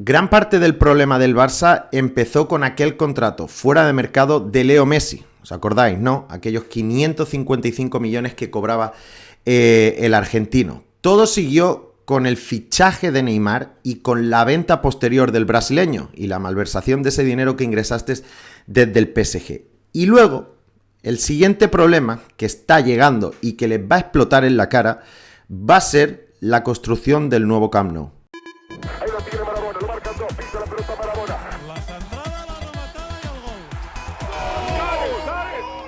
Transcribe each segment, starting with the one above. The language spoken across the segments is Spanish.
Gran parte del problema del Barça empezó con aquel contrato fuera de mercado de Leo Messi. ¿Os acordáis, no? Aquellos 555 millones que cobraba el argentino. Todo siguió con el fichaje de Neymar y con la venta posterior del brasileño y la malversación de ese dinero que ingresaste desde el PSG. Y luego, el siguiente problema que está llegando y que les va a explotar en la cara va a ser la construcción del nuevo Camp Nou. Ahí lo tiene Marabona, lo marcan dos, pisa la pelota Marabona. La centrada, la rematada y el gol.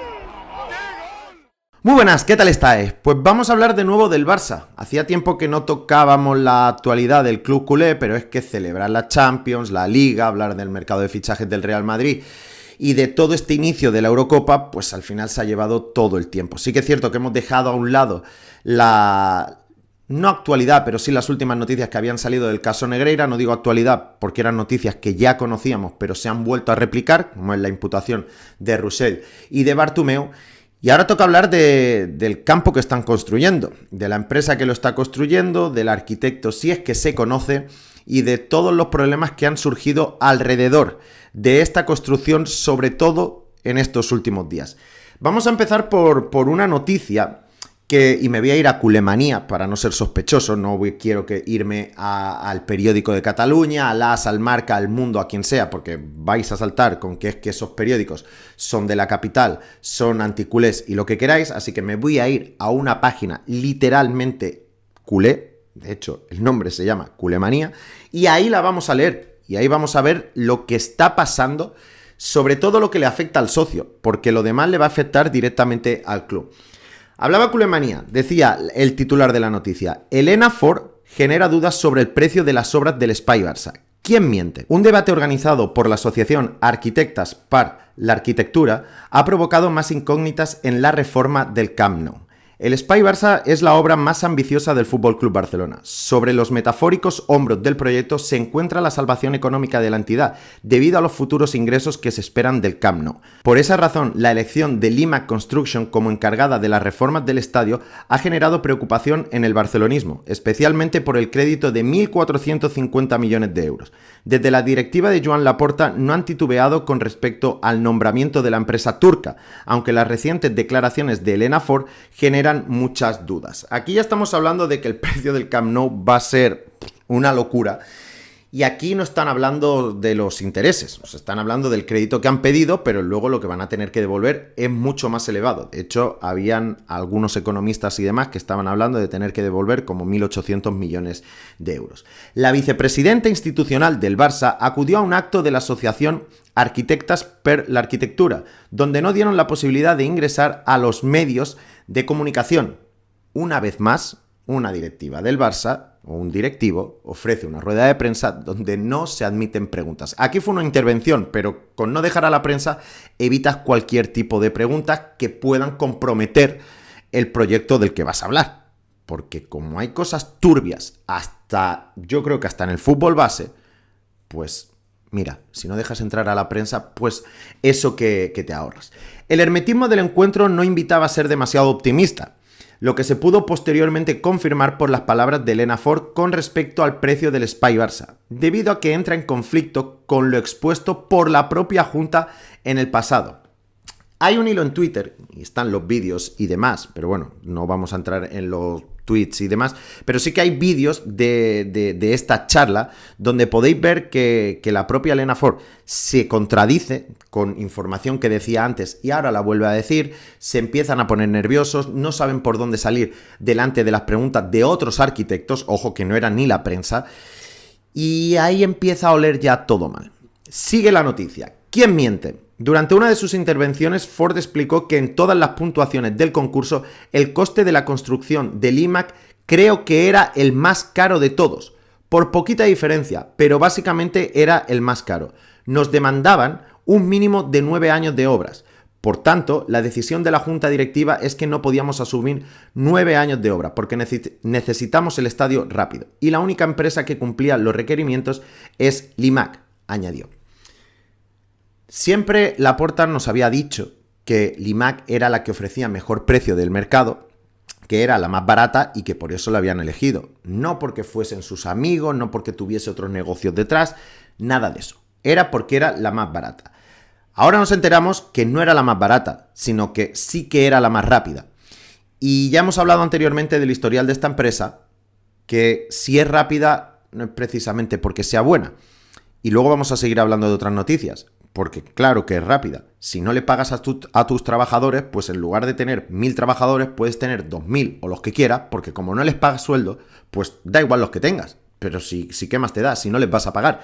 Muy buenas, ¿qué tal estáis? Pues vamos a hablar de nuevo del Barça. Hacía tiempo que no tocábamos la actualidad del club culé, pero es que celebrar la Champions, la Liga, hablar del mercado de fichajes del Real Madrid y de todo este inicio de la Eurocopa, pues al final se ha llevado todo el tiempo. Sí que es cierto que hemos dejado a un lado no actualidad, pero sí las últimas noticias que habían salido del caso Negreira. No digo actualidad porque eran noticias que ya conocíamos, pero se han vuelto a replicar, como es la imputación de Roussel y de Bartomeu. Y ahora toca hablar del campo que están construyendo, de la empresa que lo está construyendo, del arquitecto, si es que se conoce, y de todos los problemas que han surgido alrededor de esta construcción, sobre todo en estos últimos días. Vamos a empezar por una noticia y me voy a ir a Culemanía para no ser sospechoso, quiero irme al periódico de Cataluña, al AS, al Marca, al Mundo, a quien sea, porque vais a saltar con que es que esos periódicos son de la capital, son anticulés y lo que queráis, así que me voy a ir a una página literalmente culé, de hecho el nombre se llama Culemanía, y ahí la vamos a leer, y ahí vamos a ver lo que está pasando, sobre todo lo que le afecta al socio, porque lo demás le va a afectar directamente al club. Hablaba Culemanía, decía el titular de la noticia: el ENAFOR genera dudas sobre el precio de las obras del Espai Barça. ¿Quién miente? Un debate organizado por la asociación Arquitectas per la Arquitectura ha provocado más incógnitas en la reforma del Camp Nou. El Espai Barça es la obra más ambiciosa del FC Barcelona. Sobre los metafóricos hombros del proyecto se encuentra la salvación económica de la entidad, debido a los futuros ingresos que se esperan del Camp Nou. Por esa razón, la elección de Limac Construction como encargada de las reformas del estadio ha generado preocupación en el barcelonismo, especialmente por el crédito de 1.450 millones de euros. Desde la directiva de Joan Laporta no han titubeado con respecto al nombramiento de la empresa turca, aunque las recientes declaraciones de ENAFOR generan muchas dudas. Aquí ya estamos hablando de que el precio del Camp Nou va a ser una locura. Y aquí no están hablando de los intereses, o sea, están hablando del crédito que han pedido, pero luego lo que van a tener que devolver es mucho más elevado. De hecho, habían algunos economistas y demás que estaban hablando de tener que devolver como 1.800 millones de euros. La vicepresidenta institucional del Barça acudió a un acto de la asociación Arquitectas per la Arquitectura, donde no dieron la posibilidad de ingresar a los medios de comunicación. Una vez más, una directiva del Barça o un directivo ofrece una rueda de prensa donde no se admiten preguntas. Aquí fue una intervención, pero con no dejar a la prensa evitas cualquier tipo de preguntas que puedan comprometer el proyecto del que vas a hablar. Porque como hay cosas turbias, yo creo que hasta en el fútbol base, pues mira, si no dejas entrar a la prensa, pues eso que te ahorras. El hermetismo del encuentro no invitaba a ser demasiado optimista, lo que se pudo posteriormente confirmar por las palabras de ENAFOR con respecto al precio del Espai Barça, debido a que entra en conflicto con lo expuesto por la propia Junta en el pasado. Hay un hilo en Twitter, y están los vídeos y demás, pero bueno, no vamos a entrar en los tweets y demás, pero sí que hay vídeos de esta charla donde podéis ver que la propia ENAFOR se contradice con información que decía antes y ahora la vuelve a decir, se empiezan a poner nerviosos, no saben por dónde salir delante de las preguntas de otros arquitectos, ojo que no era ni la prensa, y ahí empieza a oler ya todo mal. Sigue la noticia. ¿Quién miente? Durante una de sus intervenciones, Ford explicó que en todas las puntuaciones del concurso, el coste de la construcción del IMAC creo que era el más caro de todos, por poquita diferencia, pero básicamente era el más caro. Nos demandaban un mínimo de 9 años de obras. Por tanto, la decisión de la Junta Directiva es que no podíamos asumir 9 años de obra, porque necesitamos el estadio rápido. Y la única empresa que cumplía los requerimientos es Limac, añadió. Siempre Laporta nos había dicho que Limac era la que ofrecía mejor precio del mercado que era la más barata y que por eso la habían elegido. No porque fuesen sus amigos, no porque tuviese otros negocios detrás, nada de eso. Era porque era la más barata. Ahora nos enteramos que no era la más barata, sino que sí que era la más rápida. Y ya hemos hablado anteriormente del historial de esta empresa, que si es rápida no es precisamente porque sea buena. Y luego vamos a seguir hablando de otras noticias, porque claro que es rápida. Si no le pagas a tus trabajadores, pues en lugar de tener 1000 trabajadores, puedes tener 2000 o los que quieras, porque como no les pagas sueldo, pues da igual los que tengas. Pero si qué más te da, si no les vas a pagar.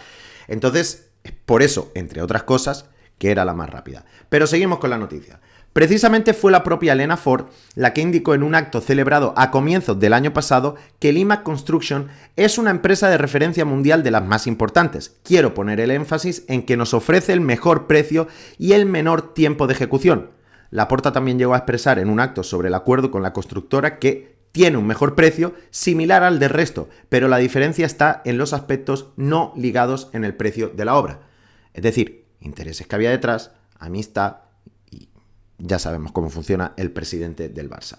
Entonces, por eso, entre otras cosas, que era la más rápida. Pero seguimos con la noticia. Precisamente fue la propia Elena Ford la que indicó en un acto celebrado a comienzos del año pasado que Limac Construction es una empresa de referencia mundial de las más importantes. Quiero poner el énfasis en que nos ofrece el mejor precio y el menor tiempo de ejecución. Laporta también llegó a expresar en un acto sobre el acuerdo con la constructora que tiene un mejor precio similar al del resto, pero la diferencia está en los aspectos no ligados en el precio de la obra. Es decir, intereses que había detrás, amistad, y ya sabemos cómo funciona el presidente del Barça.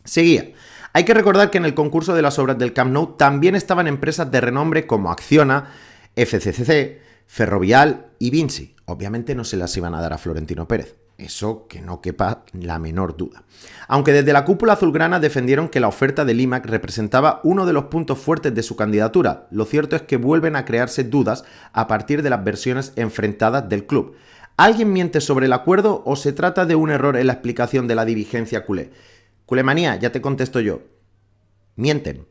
Seguía. Hay que recordar que en el concurso de las obras del Camp Nou también estaban empresas de renombre como Acciona, FCCC, Ferrovial y Vinci. Obviamente no se las iban a dar a Florentino Pérez. Eso que no quepa la menor duda. Aunque desde la cúpula azulgrana defendieron que la oferta de Limac representaba uno de los puntos fuertes de su candidatura, lo cierto es que vuelven a crearse dudas a partir de las versiones enfrentadas del club. ¿Alguien miente sobre el acuerdo o se trata de un error en la explicación de la dirigencia culé? Culemanía, ya te contesto yo. Mienten,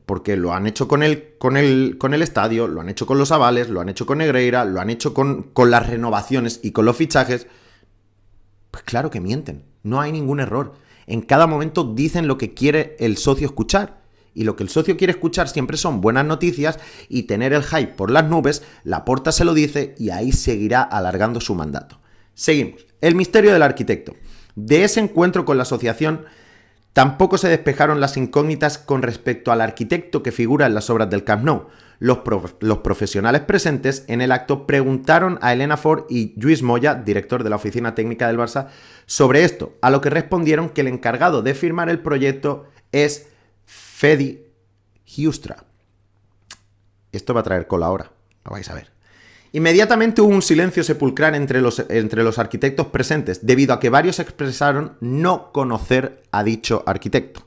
porque lo han hecho con el estadio, lo han hecho con los avales, lo han hecho con Negreira, lo han hecho con las renovaciones y con los fichajes. Pues claro que mienten, no hay ningún error. En cada momento dicen lo que quiere el socio escuchar. Y lo que el socio quiere escuchar siempre son buenas noticias y tener el hype por las nubes. Laporta se lo dice y ahí seguirá alargando su mandato. Seguimos. El misterio del arquitecto. De ese encuentro con la asociación tampoco se despejaron las incógnitas con respecto al arquitecto que figura en las obras del Camp Nou. Los profesionales presentes en el acto preguntaron a Elena Ford y Lluís Moya, director de la oficina técnica del Barça, sobre esto, a lo que respondieron que el encargado de firmar el proyecto es Fedi Giustra. Esto va a traer cola ahora, lo vais a ver. Inmediatamente hubo un silencio sepulcral entre los arquitectos presentes, debido a que varios expresaron no conocer a dicho arquitecto.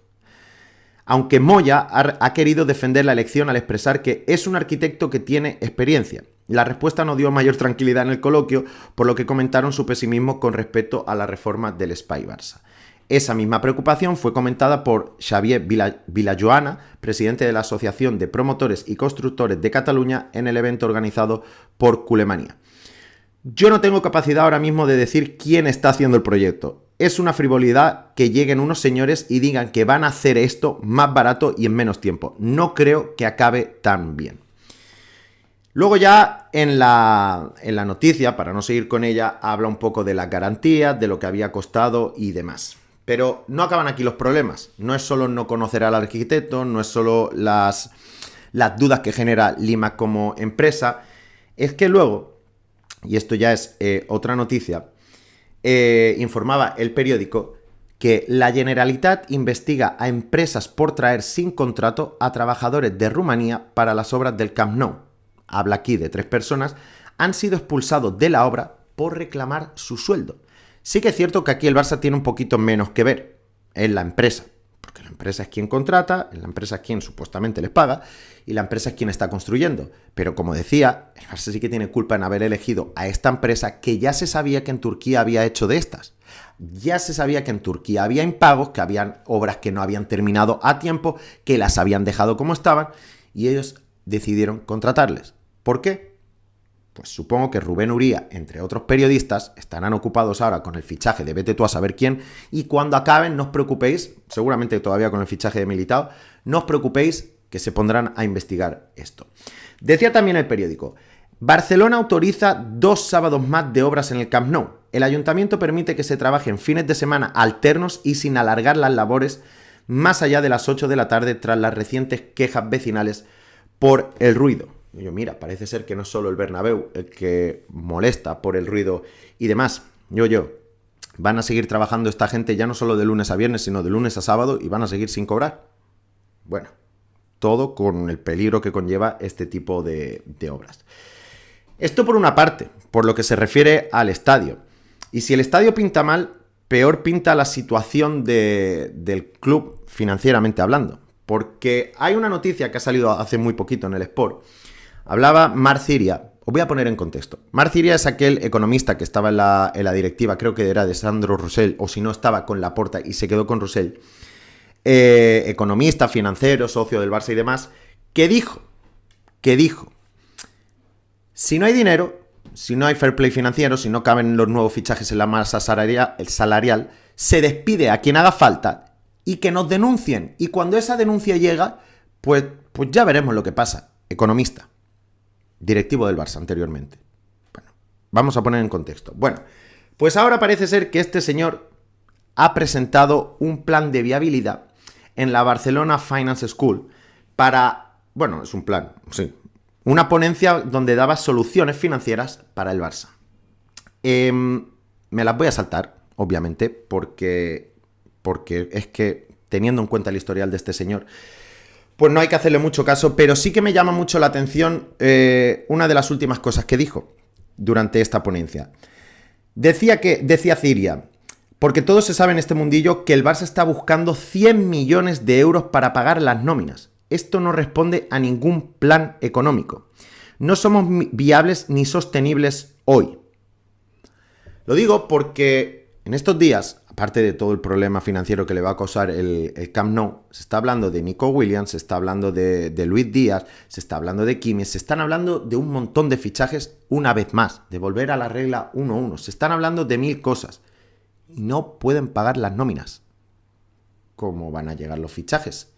Aunque Moya ha querido defender la elección al expresar que es un arquitecto que tiene experiencia. La respuesta no dio mayor tranquilidad en el coloquio, por lo que comentaron su pesimismo con respecto a la reforma del Espai Barça. Esa misma preocupación fue comentada por Xavier Vilajoana, presidente de la Asociación de Promotores y Constructores de Cataluña, en el evento organizado por Culemanía. Yo no tengo capacidad ahora mismo de decir quién está haciendo el proyecto. Es una frivolidad que lleguen unos señores y digan que van a hacer esto más barato y en menos tiempo. No creo que acabe tan bien. Luego ya en la noticia, para no seguir con ella, habla un poco de las garantías, de lo que había costado y demás. Pero no acaban aquí los problemas. No es solo no conocer al arquitecto, no es solo las dudas que genera Limac como empresa. Es que luego, y esto ya es otra noticia, informaba el periódico que la Generalitat investiga a empresas por traer sin contrato a trabajadores de Rumanía para las obras del Camp Nou. Habla aquí de 3 personas, han sido expulsados de la obra por reclamar su sueldo. Sí que es cierto que aquí el Barça tiene un poquito menos que ver en la empresa, porque la empresa es quien contrata, la empresa es quien supuestamente les paga y la empresa es quien está construyendo. Pero como decía, el Barça sí que tiene culpa en haber elegido a esta empresa que ya se sabía que en Turquía había hecho de estas. Ya se sabía que en Turquía había impagos, que habían obras que no habían terminado a tiempo, que las habían dejado como estaban y ellos decidieron contratarles. ¿Por qué? Pues supongo que Rubén Uría, entre otros periodistas, estarán ocupados ahora con el fichaje de vete tú a saber quién, y cuando acaben, no os preocupéis, seguramente todavía con el fichaje de Militao, no os preocupéis que se pondrán a investigar esto. Decía también el periódico, Barcelona autoriza 2 sábados más de obras en el Camp Nou. El ayuntamiento permite que se trabaje en fines de semana alternos y sin alargar las labores más allá de las 8 de la tarde tras las recientes quejas vecinales por el ruido. Y yo, mira, parece ser que no es solo el Bernabéu el que molesta por el ruido y demás. van a seguir trabajando esta gente ya no solo de lunes a viernes, sino de lunes a sábado y van a seguir sin cobrar. Bueno, todo con el peligro que conlleva este tipo de obras. Esto por una parte, por lo que se refiere al estadio. Y si el estadio pinta mal, peor pinta la situación del club financieramente hablando. Porque hay una noticia que ha salido hace muy poquito en el Sport. Hablaba Marc Ciria. Os voy a poner en contexto. Marc Ciria es aquel economista que estaba en la directiva, creo que era de Sandro Rosell, o si no estaba con Laporta y se quedó con Rosell. Economista, financiero, socio del Barça y demás, que dijo, si no hay dinero, si no hay fair play financiero, si no caben los nuevos fichajes en la masa salarial, se despide a quien haga falta y que nos denuncien. Y cuando esa denuncia llega, pues ya veremos lo que pasa. Economista, directivo del Barça anteriormente. Bueno, vamos a poner en contexto. Bueno, pues ahora parece ser que este señor ha presentado un plan de viabilidad en la Barcelona Finance School para, bueno, es un plan, sí, una ponencia donde daba soluciones financieras para el Barça. Me las voy a saltar, obviamente, porque es que, teniendo en cuenta el historial de este señor, pues no hay que hacerle mucho caso, pero sí que me llama mucho la atención una de las últimas cosas que dijo durante esta ponencia. Decía Ciria, porque todo se sabe en este mundillo que el Barça está buscando 100 millones de euros para pagar las nóminas. Esto no responde a ningún plan económico. No somos viables ni sostenibles hoy. Lo digo porque en estos días, aparte de todo el problema financiero que le va a causar el Camp Nou, se está hablando de Nico Williams, se está hablando de Luis Díaz, se está hablando de Kimmich, se están hablando de un montón de fichajes una vez más, de volver a la regla 1-1. Se están hablando de 1000 cosas. Y no pueden pagar las nóminas. ¿Cómo van a llegar los fichajes?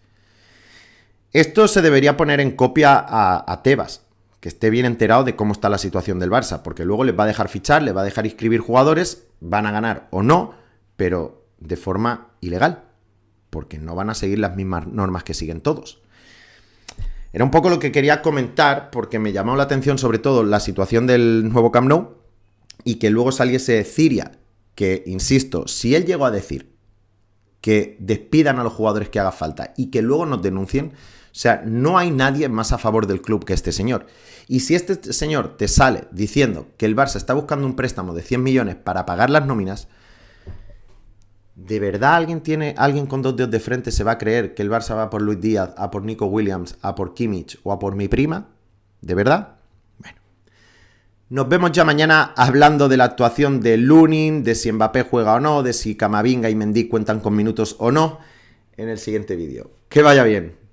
Esto se debería poner en copia a Tebas, que esté bien enterado de cómo está la situación del Barça, porque luego les va a dejar fichar, les va a dejar inscribir jugadores, van a ganar o no, pero de forma ilegal, porque no van a seguir las mismas normas que siguen todos. Era un poco lo que quería comentar, porque me llamó la atención sobre todo la situación del nuevo Camp Nou, y que luego saliese Ciria, que, insisto, si él llegó a decir que despidan a los jugadores que haga falta y que luego nos denuncien, o sea, no hay nadie más a favor del club que este señor. Y si este señor te sale diciendo que el Barça está buscando un préstamo de 100 millones para pagar las nóminas, ¿de verdad alguien con dos dedos de frente se va a creer que el Barça va a por Luis Díaz, a por Nico Williams, a por Kimmich o a por mi prima? ¿De verdad? Bueno. Nos vemos ya mañana hablando de la actuación de Lunin, de si Mbappé juega o no, de si Camavinga y Mendy cuentan con minutos o no, en el siguiente vídeo. Que vaya bien.